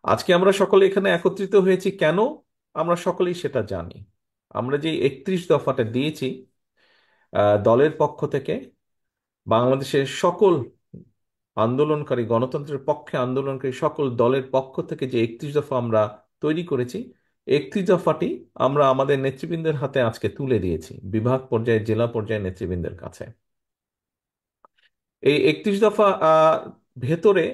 আজকে আমরা সকলে এখানে একত্রিত হয়েছি কেন? আমরা সকলেই সেটা জানি। আমরা যে 31 দফাটা দিয়েছি দলের পক্ষ থেকে, বাংলাদেশের সকল আন্দোলনকারী, গণতন্ত্রের পক্ষে আন্দোলনকারী সকল দলের পক্ষ থেকে যে 31 দফা আমরা তৈরি করেছি, 31 দফাটি আমরা আমাদের নেতৃবৃন্দের হাতে আজকে তুলে দিয়েছি, বিভাগ পর্যায়ে, জেলা পর্যায়ে নেতৃবৃন্দের কাছে। এই 31 দফা ভেতরে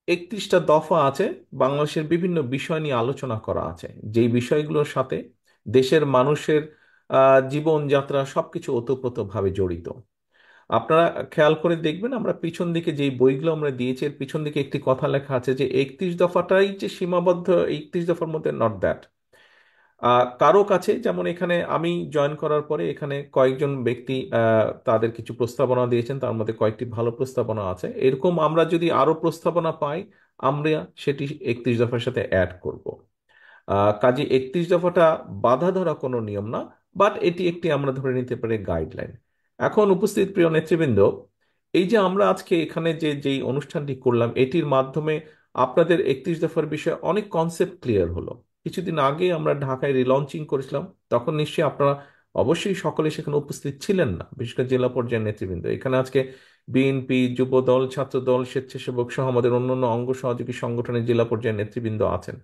31টা দফা আছে। বাংলাদেশের বিভিন্ন বিষয় নিয়ে আলোচনা করা আছে, যেই বিষয়গুলোর সাথে দেশের মানুষের জীবনযাত্রা সবকিছু ওতপ্রোতভাবে জড়িত। আপনারা খেয়াল করে দেখবেন, আমরা পিছন দিকে যেই বইগুলো আমরা দিয়েছি এর পিছন দিকে একটি কথা লেখা আছে যে 31 দফাটাই যে সীমাবদ্ধ 31 দফার মধ্যে, নট দ্যাট। কারো কাছে, যেমন এখানে আমি জয়েন করার পরে এখানে কয়েকজন ব্যক্তি তাদের কিছু প্রস্তাবনা দিয়েছেন, তার মধ্যে কয়েকটি ভালো প্রস্তাবনা আছে। এরকম আমরা যদি আরো প্রস্তাবনা পাই, আমরা সেটি 31 দফার সাথে অ্যাড করব। কাজে 31 দফাটা বাধা ধরা কোনো নিয়ম না, বাট এটি একটি আমরা ধরে নিতে পারি গাইডলাইন। এখন উপস্থিত প্রিয় নেতৃবৃন্দ, এই যে আমরা আজকে এখানে যেই অনুষ্ঠানটি করলাম, এটির মাধ্যমে আপনাদের 31 দফার বিষয়ে অনেক কনসেপ্ট ক্লিয়ার হলো। কিছুদিন আগে আমরা ঢাকায় রিলঞ্চিং করেছিলাম, তখন নিশ্চয়ই আপনারা অবশ্যই সকলে সেখানে উপস্থিত ছিলেন না, বিশেষ করে জেলা পর্যায়ের নেতৃবৃন্দ। এখানে আজকে বিএনপি, যুবদল, ছাত্রদল, স্বেচ্ছাসেবক সহ আমাদের অন্যান্য অঙ্গ সহযোগী সংগঠনের জেলা পর্যায়ের নেতৃবৃন্দ আছেন।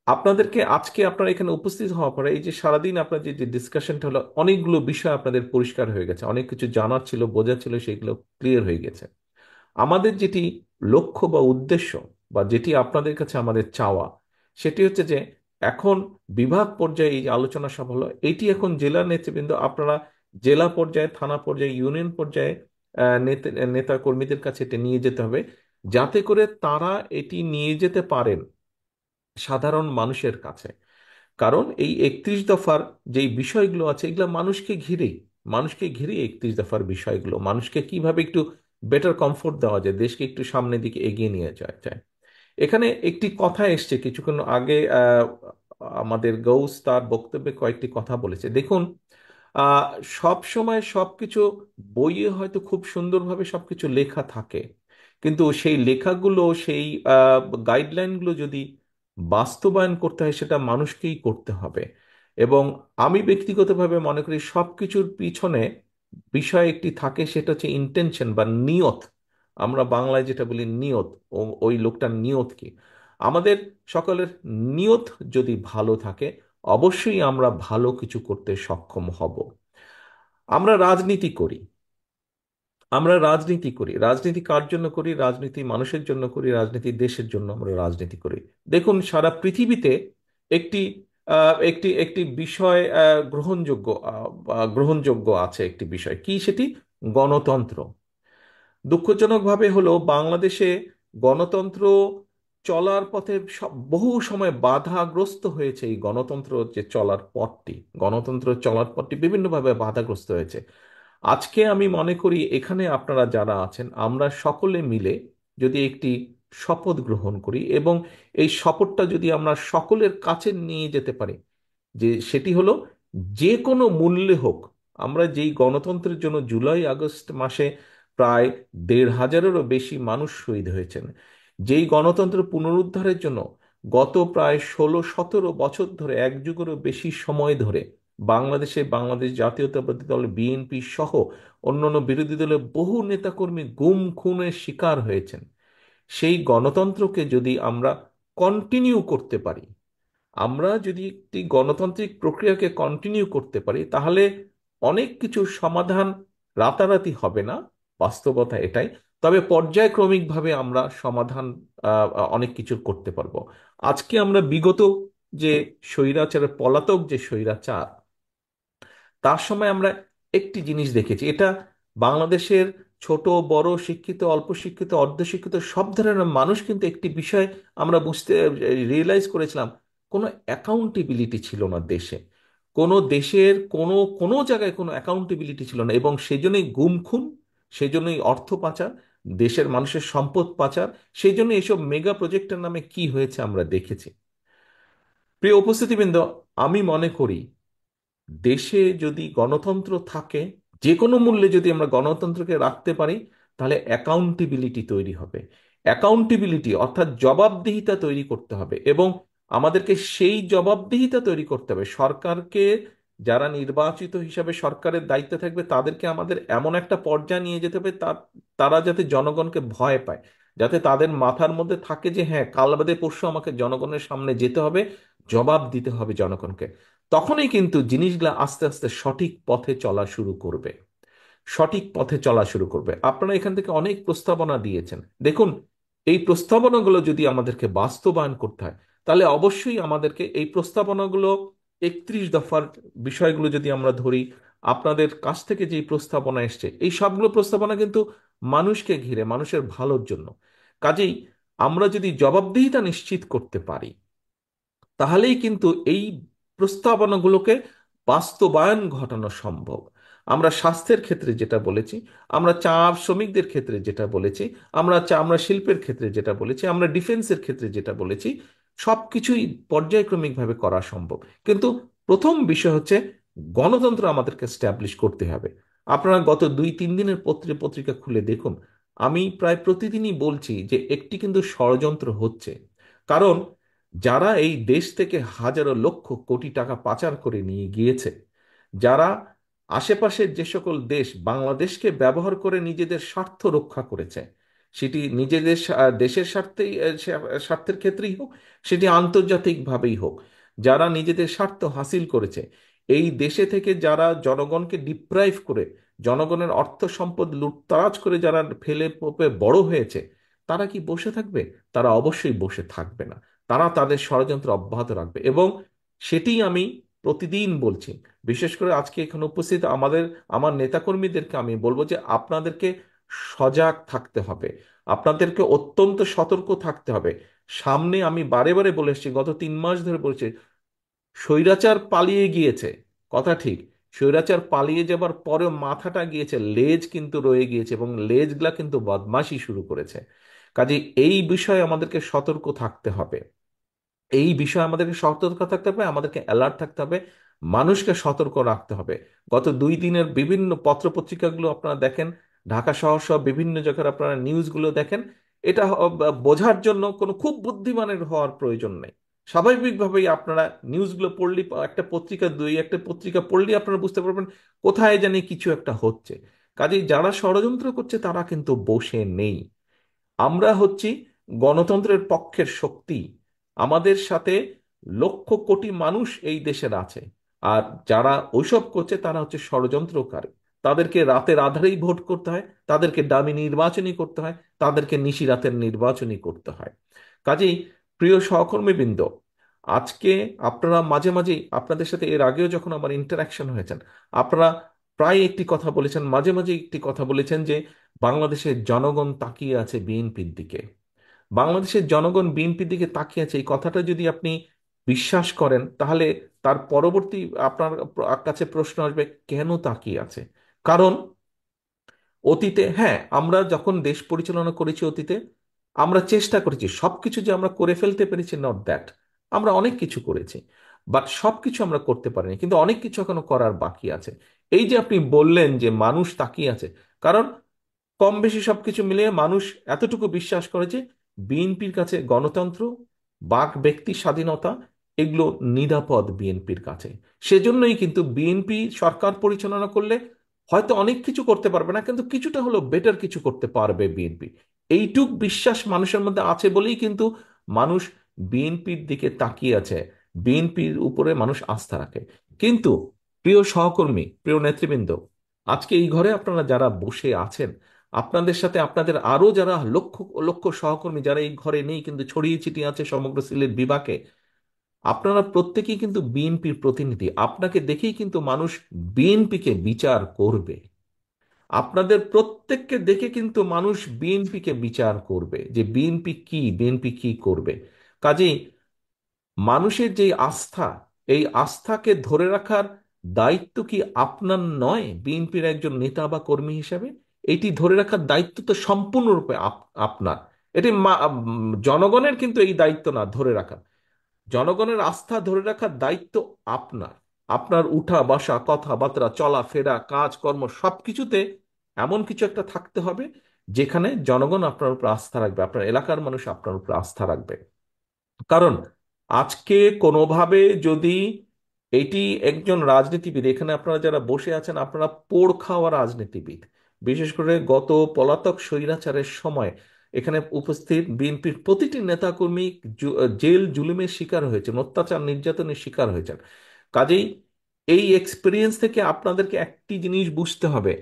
আপনাদেরকে আজকে আপনারা এখানে উপস্থিত হওয়ার পরে এই যে সারাদিন আপনার যে যে ডিসকাশনটা হলো, অনেকগুলো বিষয় আপনাদের পরিষ্কার হয়ে গেছে, অনেক কিছু জানার ছিল, বোঝার ছিল, সেগুলো ক্লিয়ার হয়ে গেছে। আমাদের যেটি লক্ষ্য বা উদ্দেশ্য, বা যেটি আপনাদের কাছে আমাদের চাওয়া, সেটি হচ্ছে যে এখন বিভাগ পর্যায়ে এই যে আলোচনা সভা হলো, এটি এখন জেলা নেতৃবৃন্দ, আপনারা জেলা পর্যায়ে, থানা পর্যায়ে, ইউনিয়ন পর্যায়ে নেতা কর্মীদের কাছে এটা নিয়ে যেতে হবে, যাতে করে তারা এটি নিয়ে যেতে পারেন সাধারণ মানুষের কাছে। কারণ এই 31 দফার যেই বিষয়গুলো আছে, এগুলো মানুষকে ঘিরেই 31 দফার বিষয়গুলো, মানুষকে কিভাবে একটু বেটার কমফোর্ট দেওয়া যায়, দেশকে একটু সামনের দিকে এগিয়ে নিয়ে যাওয়া যায়। এখানে একটি কথা এসছে কিছুক্ষণ আগে, আমাদের গৌস তার বক্তব্যে কয়েকটি কথা বলেছে। দেখুন, আহ সব সময় সবকিছু বইয়ে হয়তো খুব সুন্দরভাবে সবকিছু লেখা থাকে, কিন্তু সেই লেখাগুলো, সেই গাইডলাইনগুলো যদি বাস্তবায়ন করতে হয়, সেটা মানুষকেই করতে হবে। এবং আমি ব্যক্তিগতভাবে মনে করি সবকিছুর পিছনে বিষয় একটি থাকে, সেটা হচ্ছে ইন্টেনশন বা নিয়ত। আমরা বাংলায় যেটা বলি নিয়ত, ওই লোকটার নিয়ত কি। আমাদের সকলের নিয়ত যদি ভালো থাকে, অবশ্যই আমরা ভালো কিছু করতে সক্ষম হব। আমরা রাজনীতি করি, রাজনীতি কার জন্য করি? রাজনীতি মানুষের জন্য করি, রাজনীতি দেশের জন্য আমরা রাজনীতি করি। দেখুন, সারা পৃথিবীতে একটি একটি একটি বিষয় গ্রহণযোগ্য আছে, একটি বিষয় কি সেটি? গণতন্ত্র। দুঃখজনকভাবে হলো বাংলাদেশে গণতন্ত্র চলার পথে বহু সময় বাধাগ্রস্ত হয়েছে। এই গণতন্ত্র যে চলার পথটি, গণতন্ত্র চলার পথটি বিভিন্নভাবে বাধাগ্রস্ত হয়েছে। আজকে আমি মনে করি এখানে আপনারা যারা আছেন, আমরা সকলে মিলে যদি একটি শপথ গ্রহণ করি, এবং এই শপথটা যদি আমরা সকলের কাছে নিয়ে যেতে পারি, যে সেটি হলো যে কোনো মূল্যে হোক, আমরা যেই গণতন্ত্রের জন্য জুলাই আগস্ট মাসে প্রায় 1,500-এরও বেশি মানুষ শহীদ হয়েছেন, যেই গণতন্ত্র পুনরুদ্ধারের জন্য গত প্রায় 16-17 বছর ধরে, এক যুগেরও বেশি সময় ধরে বাংলাদেশ জাতীয়তাবাদী দল বিএনপি সহ অন্যান্য বিরোধী দলের বহু নেতাকর্মী গুম খুনের শিকার হয়েছেন, সেই গণতন্ত্রকে যদি আমরা কন্টিনিউ করতে পারি, আমরা যদি একটি গণতান্ত্রিক প্রক্রিয়াকে কন্টিনিউ করতে পারি, তাহলে অনেক কিছুর সমাধান রাতারাতি হবে না, বাস্তবতা এটাই। তবে পর্যায়ক্রমিকভাবে আমরা সমাধান অনেক কিছু করতে পারবো। আজকে আমরা বিগত যে স্বৈরাচারের, পলাতক যে স্বৈরাচার, তার সময় আমরা একটি জিনিস দেখেছি, এটা বাংলাদেশের ছোট বড়, শিক্ষিত, অল্প শিক্ষিত, অর্ধশিক্ষিত সব ধরনের মানুষ কিন্তু একটি বিষয় আমরা বুঝতে রিয়েলাইজ করেছিলাম, কোনো অ্যাকাউন্টেবিলিটি ছিল না দেশে। কোনো দেশের কোনো কোনো জায়গায় কোনো অ্যাকাউন্টেবিলিটি ছিল না, এবং সেজন্যই গুম খুন, সেজন্যই অর্থ পাচার, দেশের মানুষের সম্পদ পাচার, সেই জন্য এসব মেগা প্রজেক্টের নামে কি হয়েছে আমরা দেখেছি। প্রিয় উপস্থিতিবৃন্দ, আমি মনে করি দেশে যদি গণতন্ত্র থাকে, যে কোনো মূল্যে যদি আমরা গণতন্ত্রকে রাখতে পারি, তাহলে অ্যাকাউন্টেবিলিটি তৈরি হবে। অ্যাকাউন্টেবিলিটি অর্থাৎ জবাবদিহিতা তৈরি করতে হবে, এবং আমাদেরকে সেই জবাবদিহিতা তৈরি করতে হবে সরকারকে। যারা নির্বাচিত হিসাবে সরকারের দায়িত্বে থাকবে তাদেরকে আমাদের এমন একটা পর্যায়ে নিয়ে যেতে হবে তারা যাতে জনগণকে ভয় পায়, যাতে তাদের মাথার মধ্যে থাকে যে হ্যাঁ, কাল বাদে পরশু আমাকে জনগণের সামনে যেতে হবে, জবাব দিতে হবে জনগণকে। তখনই কিন্তু জিনিসগুলো আস্তে আস্তে সঠিক পথে চলা শুরু করবে, সঠিক পথে চলা শুরু করবে। আপনারা এখান থেকে অনেক প্রস্তাবনা দিয়েছেন, দেখুন এই প্রস্তাবনাগুলো যদি আমাদেরকে বাস্তবায়ন করতে হয়, তাহলে অবশ্যই আমাদেরকে এই প্রস্তাবনাগুলো 31 দফার বিষয়গুলো যদি আমরা ধরি, আপনাদের কাছ থেকে যে প্রস্তাবনা এসছে এই সবগুলো প্রস্তাবনা কিন্তু মানুষকে ঘিরে, মানুষের ভালোর জন্য। কাজেই আমরা যদি জবাবদিহিতা নিশ্চিত করতে পারি, তাহলেই কিন্তু এই প্রস্তাবনাগুলোকে বাস্তবায়ন ঘটানো সম্ভব। আমরা স্বাস্থ্যের ক্ষেত্রে যেটা বলেছি, আমরা চা শ্রমিকদের ক্ষেত্রে যেটা বলেছি, আমরা শিল্পের ক্ষেত্রে যেটা বলেছি, আমরা ডিফেন্সের ক্ষেত্রে যেটা বলেছি, সবকিছুই পর্যায়ক্রমিকভাবে করা সম্ভব। কিন্তু প্রথম বিষয় হচ্ছে গণতন্ত্র আমাদেরকে স্ট্যাবলিশ করতে হবে। আপনারা গত 2-3 দিনের পত্রিকা খুলে দেখুন, আমি প্রায় প্রতিদিনই বলছি যে একটি কিন্তু ষড়যন্ত্র হচ্ছে। কারণ যারা এই দেশ থেকে হাজারো লক্ষ কোটি টাকা পাচার করে নিয়ে গিয়েছে, যারা আশেপাশের যে সকল দেশ বাংলাদেশকে ব্যবহার করে নিজেদের স্বার্থ রক্ষা করেছে, সেটি নিজেদের দেশের স্বার্থের ক্ষেত্রেই হোক, সেটি আন্তর্জাতিকভাবেই হোক, যারা নিজেদের স্বার্থ হাসিল করেছে, এই দেশে থেকে যারা জনগণকে ডিপ্রাইভ করে, জনগণের অর্থ সম্পদ লুটতরাজ করে যারা ফেলে পোপে বড় হয়েছে, তারা কি বসে থাকবে? তারা অবশ্যই বসে থাকবে না। তারা তাদের ষড়যন্ত্র অব্যাহত রাখবে, এবং সেটি আমি প্রতিদিন বলছি। বিশেষ করে আজকে এখানে উপস্থিত আমার নেতাকর্মীদেরকে আমি বলবো যে আপনাদেরকে সজাগ থাকতে হবে, আপনাদেরকে অত্যন্ত সতর্ক থাকতে হবে। সামনে আমি বারে বারে বলে এসেছি, গত 3 মাস ধরে বলছি, স্বৈরাচার পালিয়ে গিয়েছে, কথা ঠিক, স্বৈরাচার পালিয়ে যাবার পরেও মাথাটা গিয়েছে, লেজ কিন্তু রয়ে গিয়েছে, এবং লেজগুলা কিন্তু বদমাশি শুরু করেছে। কাজে এই বিষয়ে আমাদেরকে সতর্ক থাকতে হবে, এই বিষয়ে আমাদেরকে সতর্ক থাকতে হবে, আমাদেরকে অ্যালার্ট থাকতে হবে, মানুষকে সতর্ক রাখতে হবে। গত 2 দিনের বিভিন্ন পত্রপত্রিকাগুলো আপনারা দেখেন, ঢাকা শহর সহ বিভিন্ন জায়গার আপনারা নিউজগুলো দেখেন, এটা বোঝার জন্য কোনো খুব বুদ্ধিমানের হওয়ার প্রয়োজন নেই। স্বাভাবিকভাবেই আপনারা নিউজগুলো পড়লে, একটা পত্রিকা পড়লে আপনারা বুঝতে পারবেন কোথায় জানি কিছু একটা হচ্ছে। কাজেই যারা ষড়যন্ত্র করছে তারা কিন্তু বসে নেই। আমরা হচ্ছি গণতন্ত্রের পক্ষের শক্তি, আমাদের সাথে লক্ষ কোটি মানুষ এই দেশের আছে। আর যারা ওইসব করছে তারা হচ্ছে ষড়যন্ত্রকারী। তাদেরকে রাতের আধারেই ভোট করতে হয়, তাদেরকে ডামি নির্বাচনী করতে হয়, তাদেরকে নিশিরাতের নির্বাচনী করতে হয়। কাজেই প্রিয় সহকর্মীবৃন্দ, আজকে আপনারা মাঝে মাঝে, আপনাদের সাথে এর আগেও যখন আমার ইন্টারাকশন হয়েছেন, আপনারা প্রায় একটি কথা বলেছেন, মাঝে মাঝে একটি কথা বলেছেন যে বাংলাদেশের জনগণ তাকিয়ে আছে বিএনপির দিকে। বাংলাদেশের জনগণ বিএনপির দিকে তাকিয়ে আছে, এই কথাটা যদি আপনি বিশ্বাস করেন, তাহলে তার পরবর্তী আপনার কাছে প্রশ্ন আসবে কেন তাকিয়ে আছে। কারণ অতীতে, হ্যাঁ, আমরা যখন দেশ পরিচালনা করেছি অতীতে, আমরা চেষ্টা করেছি সবকিছু যে আমরা করে ফেলতে পেরেছি, নট দ্যাট, আমরা অনেক কিছু করেছি, বাট সবকিছু আমরা করতে পারিনি, কিন্তু অনেক কিছু এখনো করার বাকি আছে। এই যে আপনি বললেন যে মানুষ তাকিয়ে আছে, কারণ কম বেশি সবকিছু মিলিয়ে মানুষ এতটুকু বিশ্বাস করে যে বিএনপির কাছে গণতন্ত্র, বাক ব্যক্তি স্বাধীনতা, এগুলো নিরাপদ বিএনপির কাছে। সেজন্যই কিন্তু বিএনপি সরকার পরিচালনা করলে হয়তো অনেক কিছু করতে পারবে না, কিন্তু কিছুটা হলেও বেটার কিছু করতে পারবে বিএনপি। এইটুক বিশ্বাস মানুষের মধ্যে আছে বলেই কিন্তু মানুষ বিএনপির দিকে তাকিয়ে আছে, বিএনপির উপরে মানুষ আস্থা রাখে। কিন্তু প্রিয় সহকর্মী, প্রিয় নেতৃবৃন্দ, আজকে এই ঘরে আপনারা যারা বসে আছেন, আপনাদের সাথে আপনাদের আরো যারা লক্ষ লক্ষ সহকর্মী যারা এই ঘরে নেই কিন্তু ছড়িয়ে ছিটিয়ে আছে সমগ্র সিলেট বিভাগে, আপনারা প্রত্যেকেই কিন্তু বিএনপির প্রতিনিধি। আপনাকে দেখেই কিন্তু মানুষ বিএনপিকে বিচার করবে, আপনাদের প্রত্যেককে দেখে কিন্তু মানুষ বিএনপিকে বিচার করবে যে বিএনপি কি করবে। কাজেই মানুষের যে আস্থা, এই আস্থাকে ধরে রাখার দায়িত্ব কি আপনার নয় বিএনপির একজন নেতা বা কর্মী হিসেবে? এটি ধরে রাখার দায়িত্ব তো সম্পূর্ণরূপে আপনার। জনগণের কিন্তু এই দায়িত্ব না ধরে রাখা, জনগণের আস্থা ধরে রাখার দায়িত্ব আপনার। আপনার উঠা বসা, কথাবার্তা, চলাফেরা, কাজকর্ম সবকিছুতে এমন কিছু একটা থাকতে হবে যেখানে জনগণ আপনার উপর আস্থা রাখবে, আপনার এলাকার মানুষ আপনার উপর আস্থা রাখবে। কারণ আজকে কোনোভাবে যদি এটি একজন রাজনীতিবিদ, এখানে আপনারা যারা বসে আছেন আপনারা পোড় খাওয়া রাজনীতিবিদ, বিশেষ করে গত পলাতক স্বৈরাচারের সময় এখানে উপস্থিত বিএনপির প্রতিটি নেতাকর্মী জেল জুলুমের শিকার হয়েছেন, অত্যাচার নির্যাতনের শিকার হয়েছেন। কাজেই এই এক্সপিরিয়েন্স থেকে আপনাদেরকে একটি জিনিস বুঝতে হবে,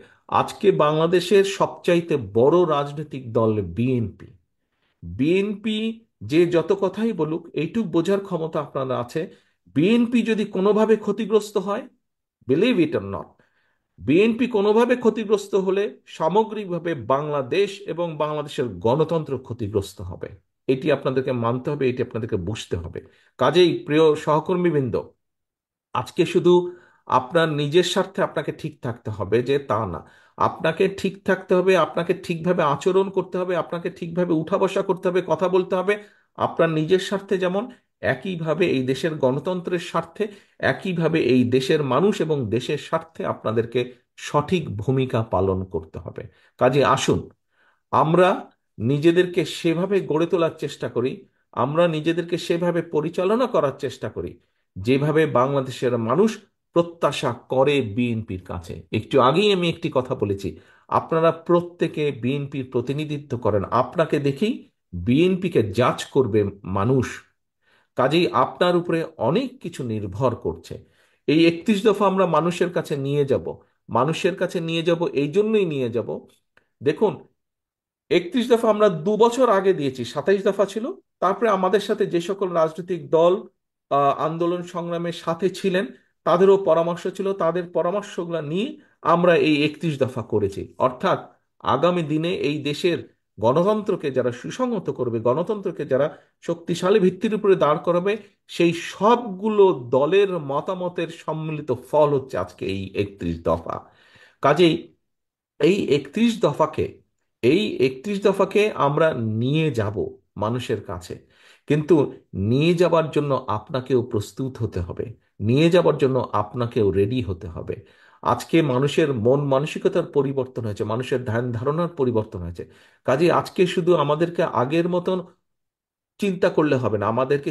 আজকে বাংলাদেশের সবচাইতে বড় রাজনৈতিক দল বিএনপি। বিএনপি যে যত কথাই বলুক, এইটুক বোঝার ক্ষমতা আপনারা আছে, বিএনপি যদি কোনোভাবে ক্ষতিগ্রস্ত হয়, believe it or not, BNP কোনোভাবে ক্ষতিগ্রস্ত হলে সামগ্রিকভাবে বাংলাদেশ এবং বাংলাদেশের গণতন্ত্র ক্ষতিগ্রস্ত হবে। এটি আপনাদেরকে মানতে হবে, এটি আপনাদেরকে বুঝতে হবে। কাজেই প্রিয় সহকর্মীবৃন্দ, আজকে শুধু আপনার নিজের স্বার্থে আপনাকে ঠিক থাকতে হবে যে তা না, আপনাকে ঠিক থাকতে হবে, আপনাকে ঠিকভাবে আচরণ করতে হবে, আপনাকে ঠিকভাবে উঠা বসা করতে হবে, কথা বলতে হবে আপনার নিজের স্বার্থে, যেমন একইভাবে এই দেশের গণতন্ত্রের স্বার্থে, একইভাবে এই দেশের মানুষ এবং দেশের স্বার্থে আপনাদেরকে সঠিক ভূমিকা পালন করতে হবে। কাজে আসুন আমরা নিজেদেরকে সেভাবে গড়ে তোলার চেষ্টা করি, আমরা নিজেদেরকে সেভাবে পরিচালনা করার চেষ্টা করি যেভাবে বাংলাদেশের মানুষ প্রত্যাশা করে বিএনপির কাছে। একটু আগেই আমি একটি কথা বলেছি, আপনারা প্রত্যেকে বিএনপির প্রতিনিধিত্ব করেন, আপনাকে দেখেই বিএনপিকে জাজ করবে মানুষ। কাজেই আপনার উপরে অনেক কিছু নির্ভর করছে। এই 31 দফা আমরা মানুষের কাছে নিয়ে যাব, মানুষের কাছে নিয়ে যাব, এই জন্যই নিয়ে যাব। দেখুন, 31 দফা আমরা 2 বছর আগে দিয়েছি, 27 দফা ছিল। তারপরে আমাদের সাথে যে সকল রাজনৈতিক দল আন্দোলন সংগ্রামের সাথে ছিলেন তাদেরও পরামর্শ ছিল, তাদের পরামর্শগুলো নিয়ে আমরা এই 31 দফা করেছি। অর্থাৎ আগামী দিনে এই দেশের গণতন্ত্রকে যারা সুসংহত করবে, গণতন্ত্রকে যারা শক্তিশালী ভিত্তির উপরে দাঁড় করাবে, সেই সবগুলো দলের মতামতের সম্মিলিত ফল হচ্ছে আজকে এই 31 দফা। কাজেই এই 31 দফাকে এই 31 দফাকে আমরা নিয়ে যাব মানুষের কাছে, কিন্তু নিয়ে যাবার জন্য আপনাকেও প্রস্তুত হতে হবে, নিয়ে যাবার জন্য আপনাকেও রেডি হতে হবে। আজকে মানুষের মন মানসিকতার পরিবর্তন হয়েছে, মানুষের ধ্যান ধারণার পরিবর্তন হয়েছে। কাজে আজকে শুধু আমাদেরকে আগের মতন চিন্তা করলে হবে না, আমাদেরকে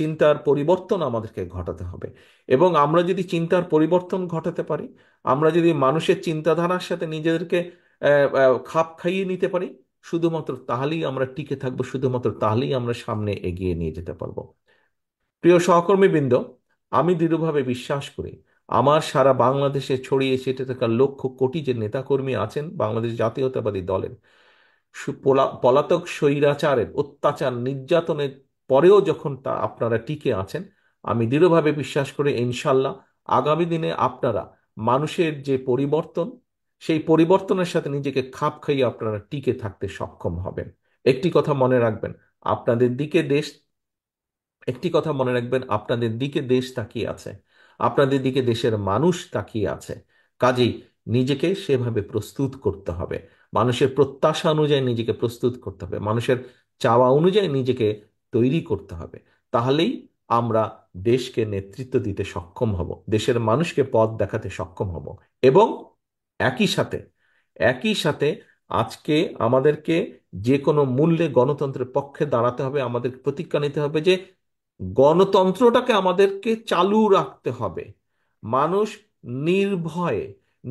চিন্তার পরিবর্তন আমাদেরকে ঘটাতে হবে। এবং আমরা যদি চিন্তার পরিবর্তন ঘটাতে পারি, আমরা যদি মানুষের চিন্তাধারার সাথে নিজেদেরকে খাপ খাইয়ে নিতে পারি, শুধুমাত্র তাহলেই আমরা টিকে থাকবো, শুধুমাত্র তাহলেই আমরা সামনে এগিয়ে নিয়ে যেতে পারবো। প্রিয় সহকর্মীবৃন্দ, আমি দৃঢ়ভাবে বিশ্বাস করি আমার সারা বাংলাদেশে ছড়িয়ে ছিটে থাকা লক্ষ কোটি যে নেতাকর্মী আছেন বাংলাদেশ জাতীয়তাবাদী দলের, পলাতক স্বৈরাচারের অত্যাচার নির্যাতনের পরেও যখন তা আপনারা টিকে আছেন, আমি দৃঢ়ভাবে বিশ্বাস করি ইনশাল্লাহ আগামী দিনে আপনারা মানুষের যে পরিবর্তন, সেই পরিবর্তনের সাথে নিজেকে খাপ খাইয়ে আপনারা টিকে থাকতে সক্ষম হবেন। একটি কথা মনে রাখবেন, আপনাদের দিকে দেশ একটি কথা মনে রাখবেন, আপনাদের দিকে দেশ তাকিয়ে আছে, আপনাদের দিকে দেশের মানুষ তাকিয়ে আছে। কাজেই নিজেকে সেভাবে প্রস্তুত করতে হবে, মানুষের প্রত্যাশা অনুযায়ী নিজেকে প্রস্তুত করতে হবে, মানুষের চাওয়া অনুযায়ী নিজেকে তৈরি করতে হবে। তাহলেই আমরা দেশকে নেতৃত্ব দিতে সক্ষম হব, দেশের মানুষকে পথ দেখাতে সক্ষম হব। এবং একই সাথে একই সাথে আজকে আমাদেরকে যে কোনো মূল্যে গণতন্ত্রের পক্ষে দাঁড়াতে হবে, আমাদের প্রতিজ্ঞা নিতে হবে যে গণতন্ত্রটাকে আমাদেরকে চালু রাখতে হবে। মানুষ নির্ভয়ে,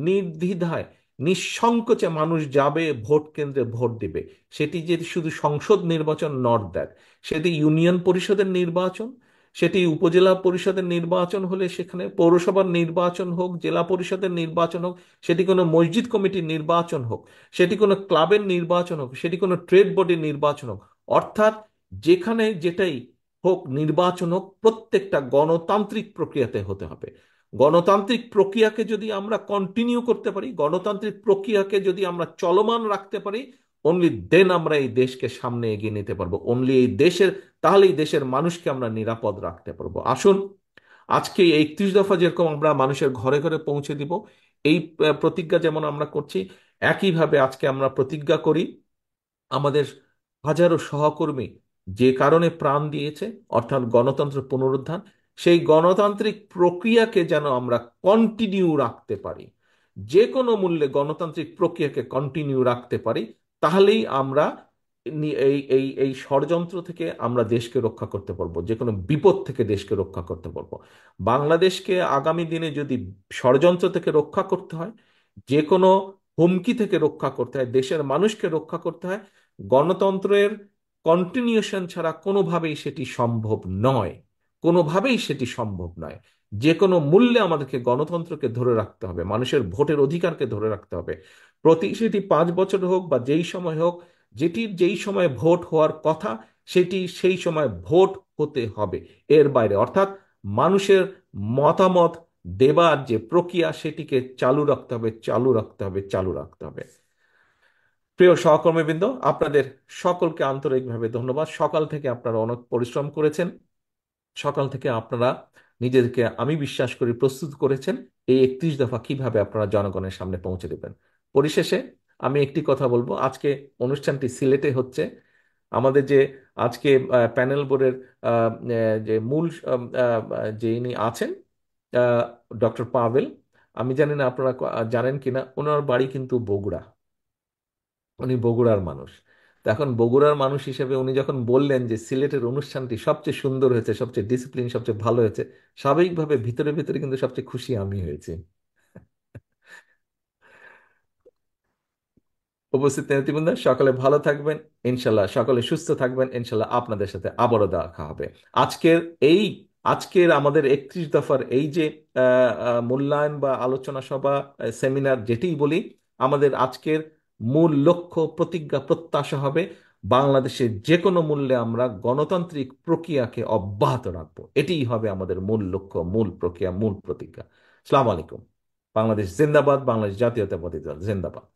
নির্দ্বিধায়, নিঃসংকোচে মানুষ যাবে ভোট কেন্দ্রে ভোট দিবে। সেটি যে শুধু সংসদ নির্বাচন নট দ্যাট, সেটি ইউনিয়ন পরিষদের নির্বাচন, সেটি উপজেলা পরিষদের নির্বাচন হলে, সেখানে পৌরসভার নির্বাচন হোক, জেলা পরিষদের নির্বাচন হোক, সেটি কোনো মসজিদ কমিটির নির্বাচন হোক, সেটি কোনো ক্লাবের নির্বাচন হোক, সেটি কোনো ট্রেড বডির নির্বাচন হোক, অর্থাৎ যেখানে যেটাই হোক নির্বাচন হোক, প্রত্যেকটা গণতান্ত্রিক প্রক্রিয়াতে হতে হবে। গণতান্ত্রিক প্রক্রিয়াকে যদি আমরা কন্টিনিউ করতে পারি, গণতান্ত্রিক প্রক্রিয়াকে যদি আমরা চলমান রাখতে পারি, অনলি দেন আমরা এই দেশকে সামনে এগিয়ে নিতে পারবো, অনলি এই দেশের, তাহলেই দেশের মানুষকে আমরা নিরাপদ রাখতে পারবো। আসুন আজকে এই 31 দফা যেরকম আমরা মানুষের ঘরে ঘরে পৌঁছে দিব, এই প্রতিজ্ঞা যেমন আমরা করছি, একইভাবে আজকে আমরা প্রতিজ্ঞা করি আমাদের হাজারো সহকর্মী যে কারণে প্রাণ দিয়েছে, অর্থাৎ গণতন্ত্র পুনরুত্থান, সেই গণতান্ত্রিক প্রক্রিয়াকে যেন আমরা কন্টিনিউ রাখতে পারি, যে কোনো মূল্যে গণতান্ত্রিক প্রক্রিয়াকে কন্টিনিউ রাখতে পারি, তাহলেই আমরা এই এই এই ষড়যন্ত্র থেকে আমরা দেশকে রক্ষা করতে পারবো, যে কোনো বিপদ থেকে দেশকে রক্ষা করতে পারবো। বাংলাদেশকে আগামী দিনে যদি ষড়যন্ত্র থেকে রক্ষা করতে হয়, যে কোনো হুমকি থেকে রক্ষা করতে হয়, দেশের মানুষকে রক্ষা করতে হয়, গণতন্ত্রের কন্টিনিউশন ছাড়া কোনোভাবেই সেটি সম্ভব নয়। কোনোভাবেই সেটি সম্ভব নয়। যে কোনো মূল্যে আমাদেরকে গণতন্ত্রকে ধরে রাখতে হবে, মানুষের ভোটের অধিকারকে ধরে রাখতে হবে। সেটি 5 বছর হোক বা যেই সময় হোক, যেটির যেই সময় ভোট হওয়ার কথা, সেটি সেই সময় ভোট হতে হবে। এর বাইরে অর্থাৎ মানুষের মতামত দেবার যে প্রক্রিয়া, সেটিকে চালু রাখতে হবে, চালু রাখতে হবে, চালু রাখতে হবে। প্রিয় সহকর্মীবৃন্দ, আপনাদের সকলকে আন্তরিকভাবে ধন্যবাদ। সকাল থেকে আপনারা অনেক পরিশ্রম করেছেন। সকাল থেকে আপনারা নিজেদেরকে, আমি বিশ্বাস করি, প্রস্তুত করেছেন এই 31 দফা কিভাবে আপনারা জনগণের সামনে পৌঁছে দেবেন। পরিশেষে আমি একটি কথা বলবো, আজকে অনুষ্ঠানটি সিলেটে হচ্ছে। আমাদের যে আজকে প্যানেল বোর্ডের যে মূল যে ইনি আছেন, ডক্টর পাভেল, আমি জানি না আপনারা জানেন কিনা, ওনার বাড়ি কিন্তু বগুড়া। উনি বগুড়ার মানুষ। তো এখন বগুড়ার মানুষ হিসেবে উনি যখন বললেন যে সিলেটের অনুষ্ঠানটি সবচেয়ে সুন্দর হয়েছে, সবচেয়ে ডিসিপ্লিন, সবচেয়ে ভালো হয়েছে, স্বাভাবিকভাবে ভিতরে ভিতরে কিন্তু সবচেয়ে খুশি আমি হয়েছি। উপস্থিত নেতৃবৃন্দ, সকলে ভালো থাকবেন ইনশাল্লাহ, সকলে সুস্থ থাকবেন ইনশাল্লাহ। আপনাদের সাথে আবারও দেখা হবে। আজকের এই আজকের আমাদের 31 দফার এই যে মূল্যায়ন বা আলোচনা সভা, সেমিনার যেটিই বলি, আমাদের আজকের মূল লক্ষ্য, প্রতিজ্ঞা, প্রত্যাশা হবে বাংলাদেশের যে কোনো মূল্যে আমরা গণতান্ত্রিক প্রক্রিয়াকে অব্যাহত রাখবো। এটিই হবে আমাদের মূল লক্ষ্য, মূল প্রক্রিয়া, মূল প্রতিজ্ঞা। আসসালামু আলাইকুম। বাংলাদেশ জিন্দাবাদ, বাংলাদেশ জাতীয়তাবাদী দল জিন্দাবাদ।